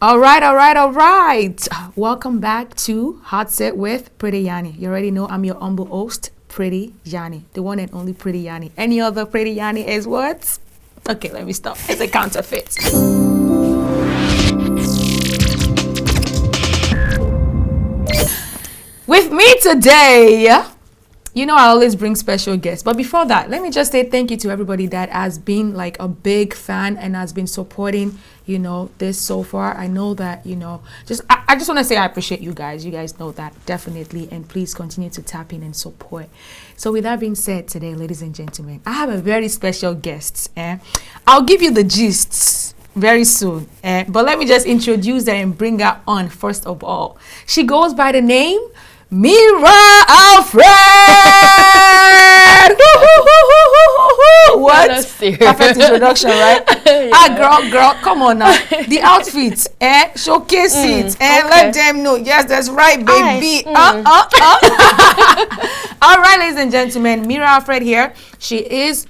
All right. Welcome back to HotSeat with PrettyYanny. You already know I'm your humble host, PrettyYanny, the one and only PrettyYanny. Any other PrettyYanny is what? Okay, let me stop. It's a counterfeit. With me today, you know I always bring special guests. But before that, let me just say thank you to everybody that has been like a big fan and has been supporting, this so far. I know that, I just want to say I appreciate you guys. You guys know that, definitely. And please continue to tap in and support. So with that being said today, ladies and gentlemen, I have a very special guest. I'll give you the gists very soon. But let me just introduce her and bring her on first of all. She goes by the name Mera Alfred. What? Perfect introduction, right? Yeah. Girl, come on now. The outfits, showcase it, okay. Let them know. Yes, that's right, baby. All right, ladies and gentlemen, Mera Alfred here. She is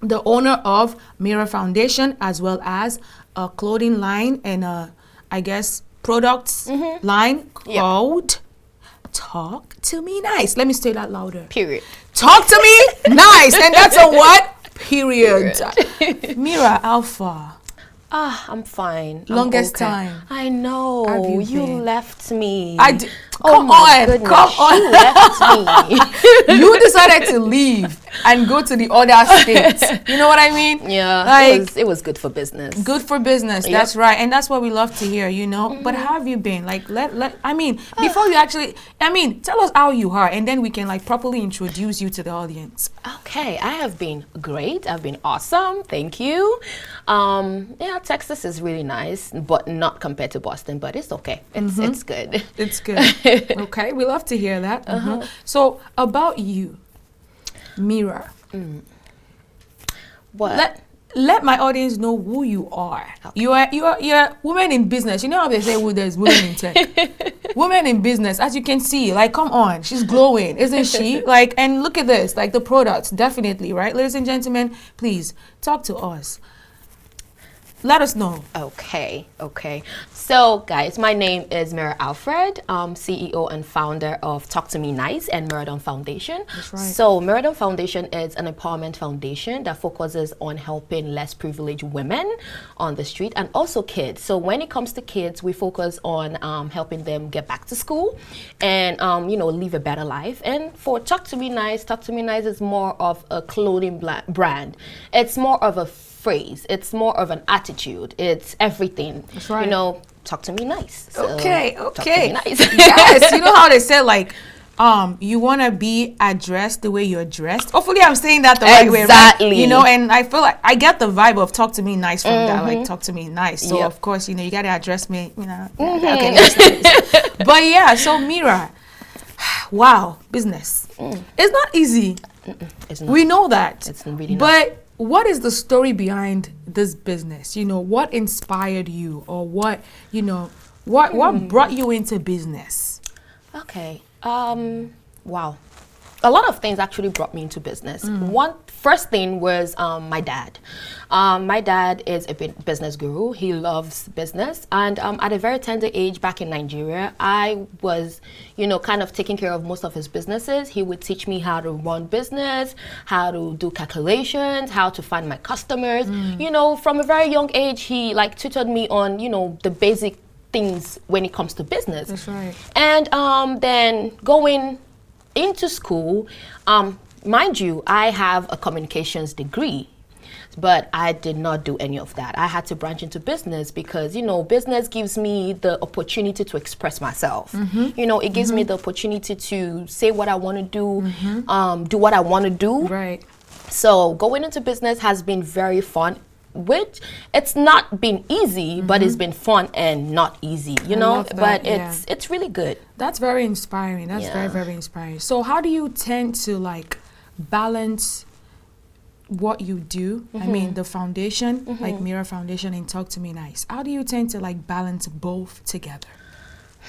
the owner of Mera Foundation, as well as a clothing line and products line called Talk to Me Nice. Let me say that louder. Period. Talk to me nice. And that's a what? Period. Mera Alpha. I'm fine. Longest time. I know. You left me. I did. Come on. Goodness. Come on. You left me. You decided to leave and go to the other states. You know what I mean? Yeah. It was good for business. Good for business. Yep. That's right. And that's what we love to hear, But how have you been? Like, before you actually, tell us how you are, and then we can properly introduce you to the audience. Okay. I have been great. I've been awesome. Thank you. Texas is really nice, but not compared to Boston, but it's okay. It's good. It's good. Okay, we love to hear that. So about you, Mera. What? Let my audience know who you are. Okay. You're a woman in business. You know how they say there's women in tech. Women in business, as you can see, come on, she's glowing, isn't she? And look at this, the products, definitely, right? Ladies and gentlemen, please talk to us. Let us know. Okay. So, guys, my name is Mera Alfred. I'm CEO and founder of Talk to Me Nice and Meradon Foundation. That's right. So, Meradon Foundation is an empowerment foundation that focuses on helping less privileged women on the street and also kids. So, when it comes to kids, we focus on helping them get back to school and, live a better life. And for Talk to Me Nice is more of a clothing brand. It's more of a phrase. It's more of an attitude. It's everything. That's right. Talk to me nice. So, okay. Talk to me nice. Yes, you know how they say you want to be addressed the way you're dressed. Hopefully I'm saying that the right way, right? And I feel like I get the vibe of talk to me nice from that, talk to me nice. So of course, you got to address me, Okay, nice. But yeah, so Mera, wow, business. It's not easy. It's not. We know that. It's really not. But what is the story behind this business? What inspired you, or what brought you into business? Okay. Wow. A lot of things actually brought me into business. First thing was my dad. My dad is a business guru. He loves business. And at a very tender age back in Nigeria, I was, kind of taking care of most of his businesses. He would teach me how to run business, how to do calculations, how to find my customers. From a very young age, he tutored me on, the basic things when it comes to business. That's right. And then going into school, mind you, I have a communications degree, but I did not do any of that. I had to branch into business because, business gives me the opportunity to express myself. It gives me the opportunity to say what I want to do, do what I want to do. Right. So going into business has been very fun. Which it's not been easy, but it's been fun and not easy, but it's really good. That's very inspiring. That's very, very inspiring. So how do you tend to balance what you do? The foundation, Mera Foundation and Talk to Me Nice. How do you tend to balance both together?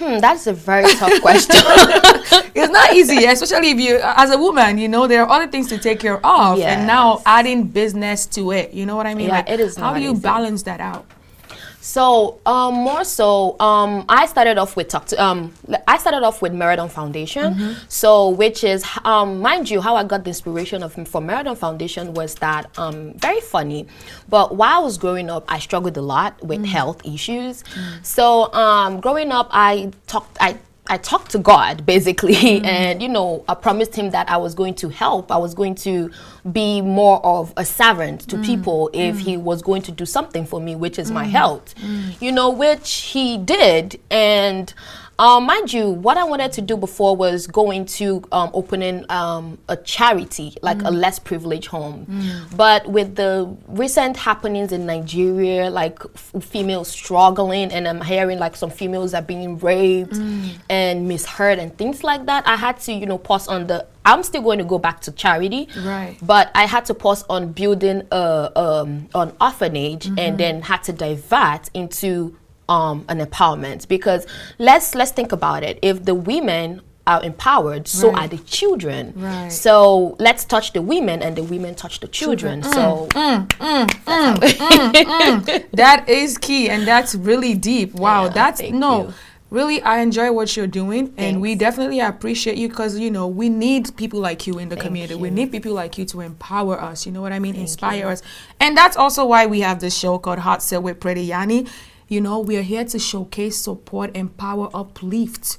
That's a very tough question. It's not easy, especially if you, as a woman, there are other things to take care of, and now adding business to it. You know what I mean? Yeah, it is. How do you balance that out? So more so, I started off with I started off with Mera Foundation. So which is mind you, how I got the inspiration for Mera Foundation was that very funny. But while I was growing up, I struggled a lot with health issues. So growing up, I talked to God basically, and I promised him that I was going to help. I was going to be more of a servant to people if he was going to do something for me, which is my health, which he did. And mind you, what I wanted to do before was going to opening a charity, like a less privileged home. But with the recent happenings in Nigeria, like females struggling, and I'm hearing like some females are being raped and misheard and things like that, I had to, pause on I'm still going to go back to charity, right? But I had to pause on building an orphanage, and then had to divert into an empowerment, because let's think about it. If the women are empowered, so are the children. Right. So let's touch the women, and the women touch the children. So that is key, and that's really deep. Wow, that's you. Really, I enjoy what you're doing. Thanks. And we definitely appreciate you, because we need people like you in the community. You. We need people like you to empower us, you know what I mean? Inspire us. And that's also why we have this show called HotSeat with PrettyYanny. We are here to showcase, support, empower, uplift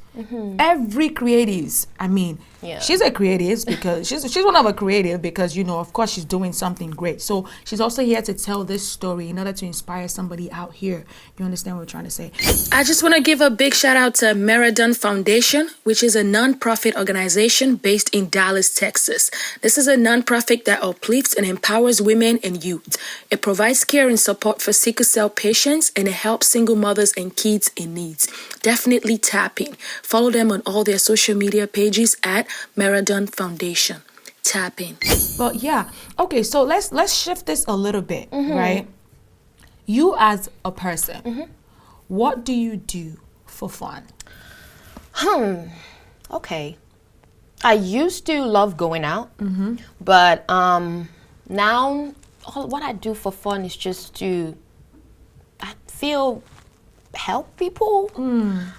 every creatives. I mean, she's a creative because she's one of a creative because, of course, she's doing something great. So she's also here to tell this story in order to inspire somebody out here. You understand what we're trying to say? I just want to give a big shout out to Mera Foundation, which is a non-profit organization based in Dallas, Texas. This is a non-profit that uplifts and empowers women and youth. It provides care and support for sickle cell patients, and it helps single mothers and kids in needs. Definitely tap in. Follow them on all their social media pages at Mera Foundation. Tap in. But yeah, okay, so let's shift this a little bit, right? You as a person, what do you do for fun? Okay. I used to love going out, but now what I do for fun is just to help people.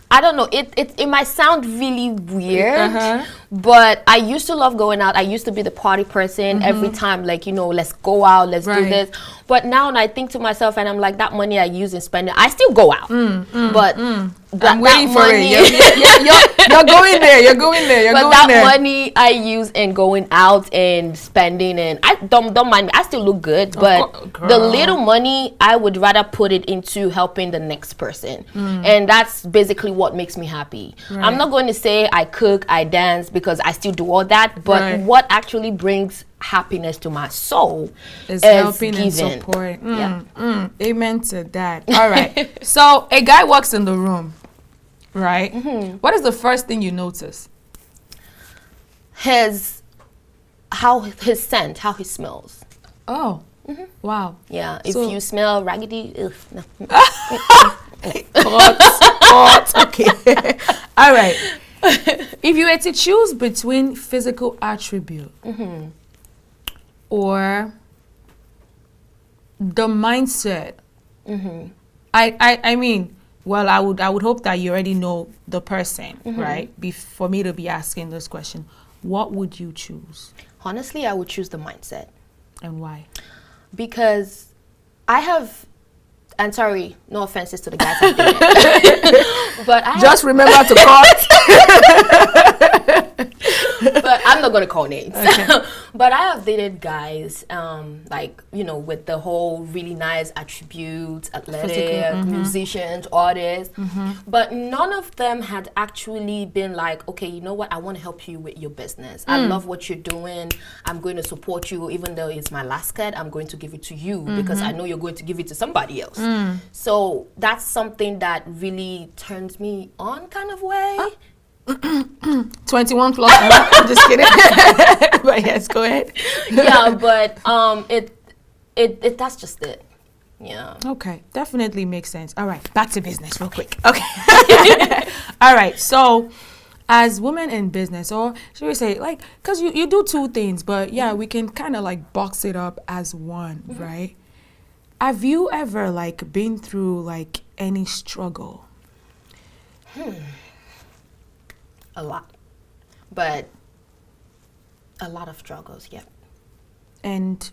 I don't know, it might sound really weird, but I used to love going out. I used to be the party person every time, like, let's go out, let's do this. But now I think to myself, and I'm like, that money I use in spending, I still go out, but I'm waiting for it. You're going there. You're going there. But that money I use in going out and spending, and I don't mind me. I still look good, but the little money I would rather put it into helping the next person, and that's basically what makes me happy. I'm not going to say I cook, I dance, because I still do all that, but what actually brings happiness to my soul is helping giving. And supporting. Amen to that. All right. So a guy walks in the room, right? What is the first thing you notice? His scent, how he smells. Oh, wow. Yeah, if you smell raggedy, no. Okay. All right. If you were to choose between physical attribute or the mindset, I mean, well, I would hope that you already know the person, right? For me to be asking this question, what would you choose? Honestly, I would choose the mindset. And why? Because I have, and sorry, no offenses to the guys out there, but just remember to call. But I'm not gonna call names. Okay. But I have dated guys, like, with the whole really nice attributes, athletic, musicians, artists, but none of them had actually been like, okay, you know what, I want to help you with your business. I love what you're doing. I'm going to support you, even though it's my last cut. I'm going to give it to you because I know you're going to give it to somebody else. So that's something that really turns me on, kind of way. 21 plus. I'm just kidding. But yes, go ahead. Yeah, but it that's just it. Yeah. Okay, definitely makes sense. All right, back to business real quick. Okay. All right, so as women in business, or should we say, like, because you do two things, but yeah, we can kind of like box it up as one, right? Have you ever like been through like any struggle? A lot, but a lot of struggles. Yeah. And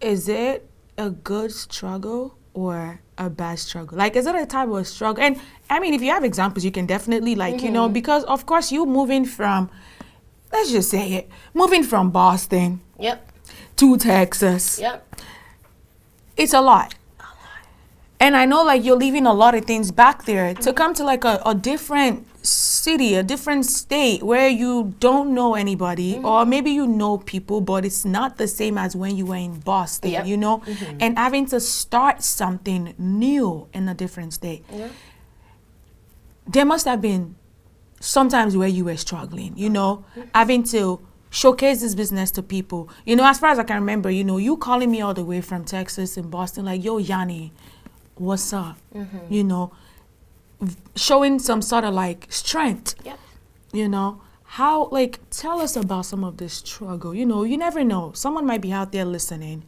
is it a good struggle or a bad struggle? Like, is it a type of struggle? And I mean, if you have examples, you can definitely like, you know, because of course you moving from, let's just say it, moving from Boston Yep. to Texas, Yep. it's a lot. And I know like you're leaving a lot of things back there to come to like a different city, a different state where you don't know anybody, or maybe you know people, but it's not the same as when you were in Boston, Yep. you know, and having to start something new in a different state. Yeah. There must have been sometimes where you were struggling, you know, having to showcase this business to people. You know, as far as I can remember, you know, you calling me all the way from Texas and Boston, like, yo, Yanni, what's up? You know, showing some sort of like strength, Yep. you know. How, like, tell us about some of this struggle. You know, you never know. Someone might be out there listening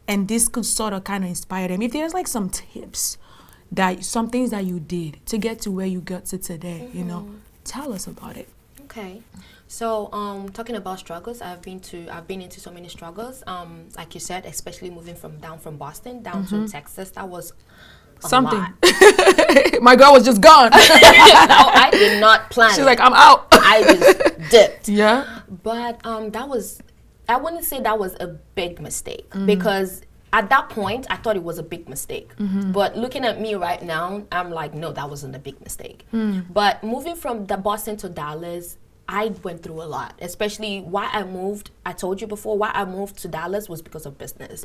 and this could sort of kind of inspire them. If there's like some tips, that some things that you did to get to where you got to today, you know, tell us about it. Okay. So, talking about struggles, I've been into so many struggles. Like you said, especially moving from Boston down to Texas, that was a Something. lot. My girl was just gone. No, I did not plan. She's it. like, I'm out. I just dipped. Yeah. But I wouldn't say that was a big mistake, because at that point I thought it was a big mistake. But looking at me right now, I'm like, no, that wasn't a big mistake. But moving from the Boston to Dallas, I went through a lot, especially why I moved. I told you before, why I moved to Dallas was because of business.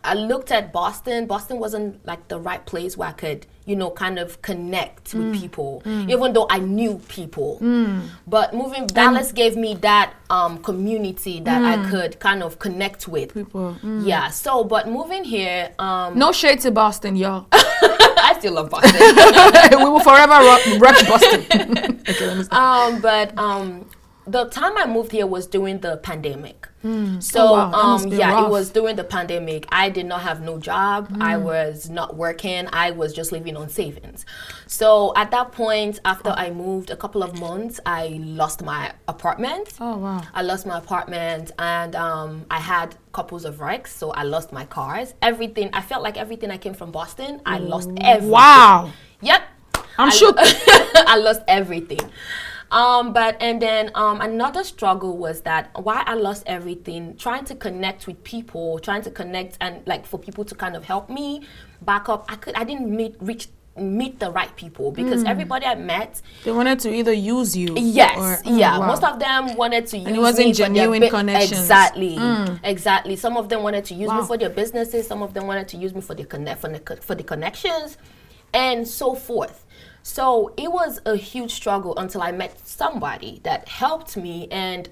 I looked at Boston. Boston wasn't like the right place where I could, you know, kind of connect with people, even though I knew people. But moving, Dallas gave me that community that I could kind of connect with. People. Yeah. So, but moving here, No shade to Boston, y'all. I still love Boston. We will forever rep Boston. Okay, let me stop. The time I moved here was during the pandemic. So, Oh, wow. That must be yeah, rough. it was during the pandemic. I did not have no job. I was not working. I was just living on savings. So at that point, after I moved a couple of months, I lost my apartment. Oh, wow. I lost my apartment, and I had couples of wrecks, so I lost my cars. Everything, I felt like everything I came from Boston, I lost everything. Wow. Yep. I'm shook. I lost everything. And then another struggle was that why I lost everything, trying to connect with people, trying to connect and like for people to kind of help me back up. I didn't meet the right people, because everybody I met, They wanted to either use you. yes, or, yeah, wow. most of them wanted to use it wasn't me for their genuine connections. Exactly. Some of them wanted to use me for their businesses. Some of them wanted to use me for the connections, and so forth. So it was a huge struggle until I met somebody that helped me, and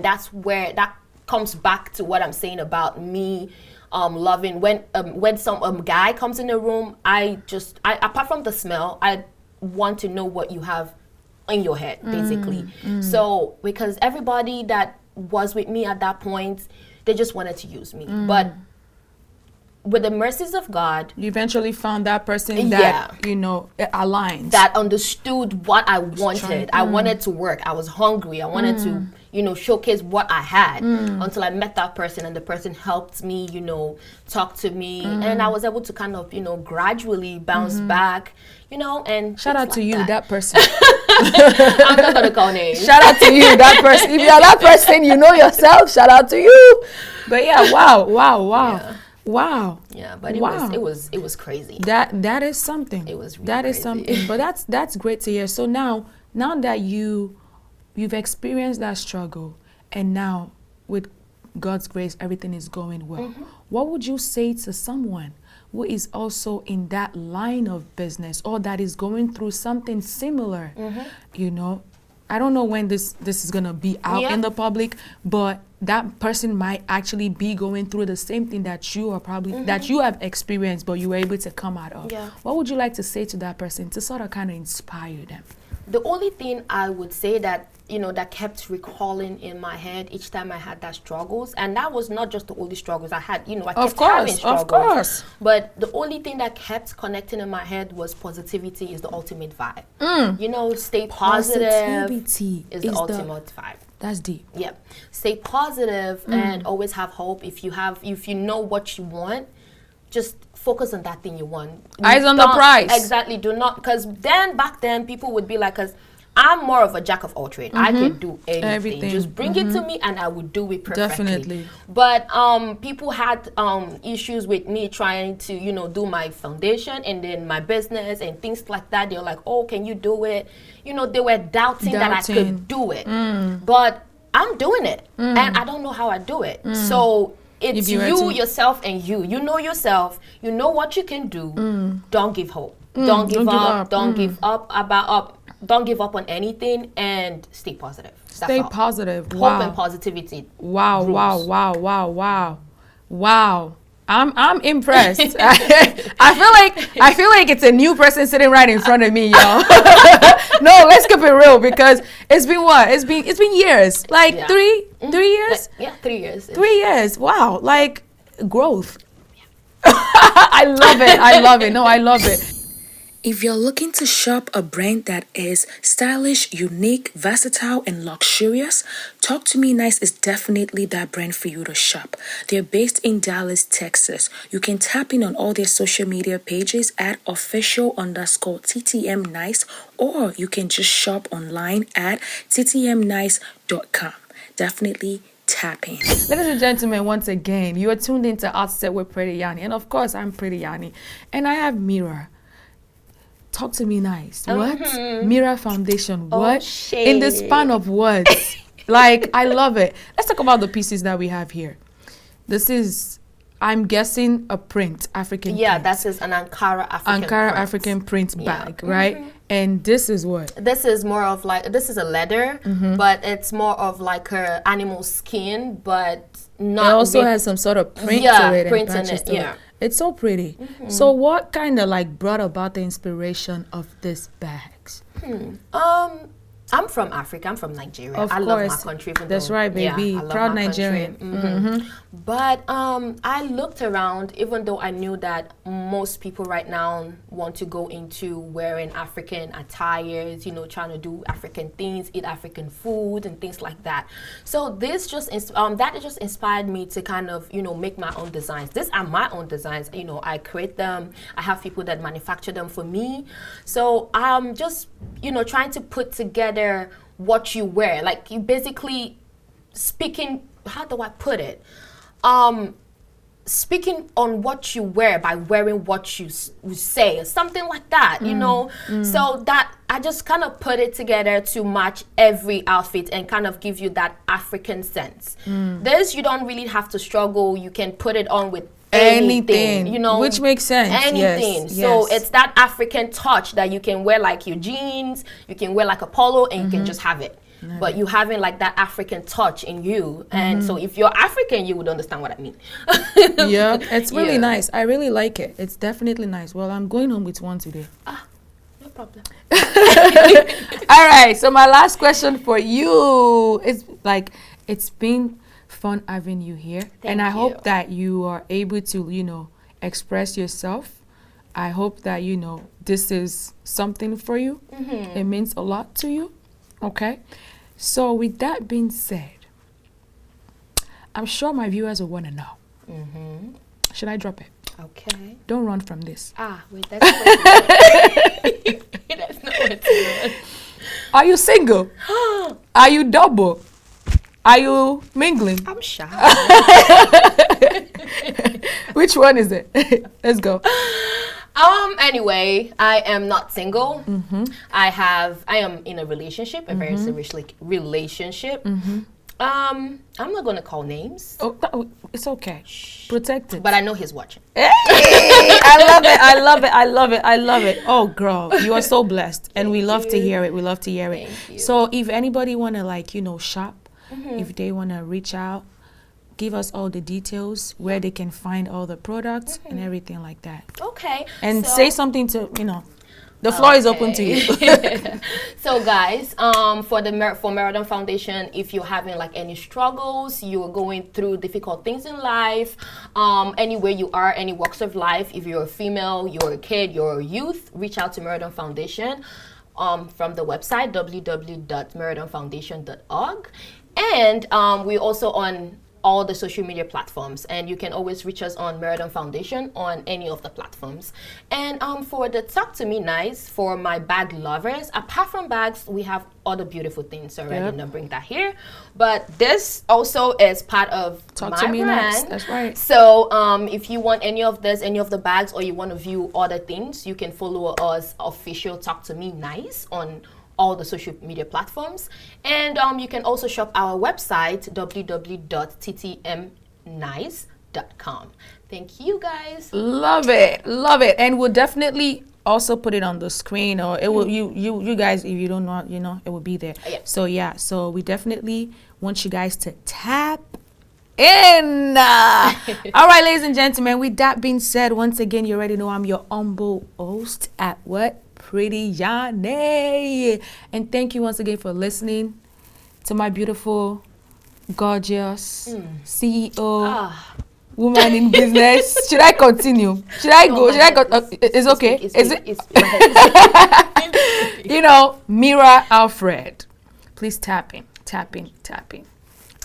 that's where that comes back to what I'm saying about me loving when some guy comes in the room. I apart from the smell, I want to know what you have in your head, basically. So because everybody that was with me at that point, they just wanted to use me, but with the mercies of God, You eventually found that person that, you know, aligns. that understood what I wanted. I wanted to work. I was hungry. I wanted to, you know, showcase what I had, until I met that person, and the person helped me, you know, talk to me, and I was able to kind of, you know, gradually bounce back, you know, and Shout out things to like you, that person. I'm not gonna call names. Shout out to you, that person. If you're that person, you know yourself. Shout out to you. But yeah, wow. Wow. Yeah, but Wow. it was crazy. That is something. It was really that is crazy. something. But that's great to hear. So now that you've experienced that struggle, and now with God's grace everything is going well, what would you say to someone who is also in that line of business, or that is going through something similar? You know, I don't know when this is gonna be out in the public, but that person might actually be going through the same thing that you are probably that you have experienced, but you were able to come out of. Yeah. What would you like to say to that person to sort of kind of inspire them? The only thing I would say that, that kept recalling in my head each time I had that struggles, and that was not just the only struggles I had, I kept having struggles. Of course. But the only thing that kept connecting in my head was positivity is the ultimate vibe. Stay positive. Positivity is the ultimate vibe. That's deep. Yep. Stay positive and always have hope. If you know what you want, just focus on that thing you want. Eyes on the prize. Exactly. Do not, because back then people would be like, because I'm more of a jack of all trades. I can do everything. Just bring it to me and I would do it perfectly. Definitely. But people had issues with me trying to, do my foundation and then my business and things like that. They're like, oh, can you do it? They were doubting that I could do it. But I'm doing it. And I don't know how I do it. So it's you, yourself, and you. You know yourself. You know what you can do. Don't give hope. Don't give up. Don't give up. Don't give up on anything and stay positive. Stay positive. Hope Wow. and positivity. Wow, wow. I'm impressed. I feel like it's a new person sitting right in front of me, y'all. No, let's keep it real because it's been what? It's been years. Like 3 years? Yeah, 3 years. 3 years. Wow. Like growth. I love it. No, I love it. If you're looking to shop a brand that is stylish, unique, versatile, and luxurious, Talk to Me Nice is definitely that brand for you to shop. They're based in Dallas, Texas. You can tap in on all their social media pages at official_TTM Nice, or you can just shop online at ttmnice.com. Definitely tap in. Ladies and gentlemen, once again, you are tuned into HotSeat with PrettyYanny. And of course, I'm PrettyYanny. And I have Mera. Talk to Me Nice. What? Mera Foundation. What? Shade. In the span of words. Like, I love it. Let's talk about the pieces that we have here. This is, I'm guessing, a print, African print. Yeah, that is an Ankara African print bag, right? And this is what? This is more of like, this is a leather, but it's more of like her animal skin, but not. It also has some sort of print to it. Print in it, yeah. It's so pretty. So what kind of like brought about the inspiration of these bags? I'm from Africa. I'm from Nigeria. Of I course. love my country. That's right, baby. Yeah, I love Proud my Nigerian. country. But I looked around, even though I knew that most people right now want to go into wearing African attires, trying to do African things, eat African food and things like that. So this just inspired me to kind of make my own designs. These are my own designs. I create them. I have people that manufacture them for me. So I'm just trying to put together what you wear. Like you basically speaking. How do I put it? Speaking on what you wear by wearing what you say, or something like that, So that I just kind of put it together to match every outfit and kind of give you that African sense. This, you don't really have to struggle. You can put it on with anything, which makes sense. Anything. Yes, so it's that African touch that you can wear like your jeans, you can wear like a polo, and you can just have it. But you having like that African touch in you, and so if you're African, you would understand what I mean. Yeah, it's really nice. I really like it. It's definitely nice. Well, I'm going home with one today. No problem. All right. So my last question for you is like, it's been fun having you here, and I hope that you are able to, express yourself. I hope that this is something for you. It means a lot to you. Okay. So with that being said, I'm sure my viewers will want to know. Should I drop it? Okay. Don't run from this. Wait, that's not that's not what to run. Are you single? Are you double? Are you mingling? I'm shy. Which one is it? Let's go. Anyway, I am not single. I am in a relationship, a very serious relationship. I'm not gonna call names. Oh, it's okay. Protect it. But I know he's watching. Hey, I love it. Oh, girl, you are so blessed, and we love to hear it. Thank you. So, if anybody wanna shop, if they wanna reach out, give us all the details where they can find all the products and everything like that. Okay. And so- say something to, the floor is open to you. So guys, for Marathon Foundation, if you're having like any struggles, you're going through difficult things in life, anywhere you are, any walks of life, if you're a female, you're a kid, you're a youth, reach out to Marathon Foundation from the website www.marathonfoundation.org. And we're also on all the social media platforms, and you can always reach us on Marathon Foundation on any of the platforms. And for the Talk to Me Nice, for my bag lovers, apart from bags, we have other beautiful things already. Yep. I'm gonna bring that here, but this also is part of Talk my to Me brand. Nice. That's right. So if you want any of this, any of the bags, or you want to view other things, you can follow us official Talk to Me Nice on all the social media platforms. And you can also shop our website, www.ttmnice.com. Thank you, guys. Love it. Love it. And we'll definitely also put it on the screen, or it will, you guys, if you don't know, it will be there. Yeah. So we definitely want you guys to tap in. All right, ladies and gentlemen, with that being said, once again, you already know I'm your humble host at what? PrettyYanny. And thank you once again for listening to my beautiful, gorgeous CEO, woman in business. Should I continue? Should I go? Should I go? It's okay. Is it? Mera Alfred. Please tap in.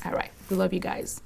All right. We love you guys.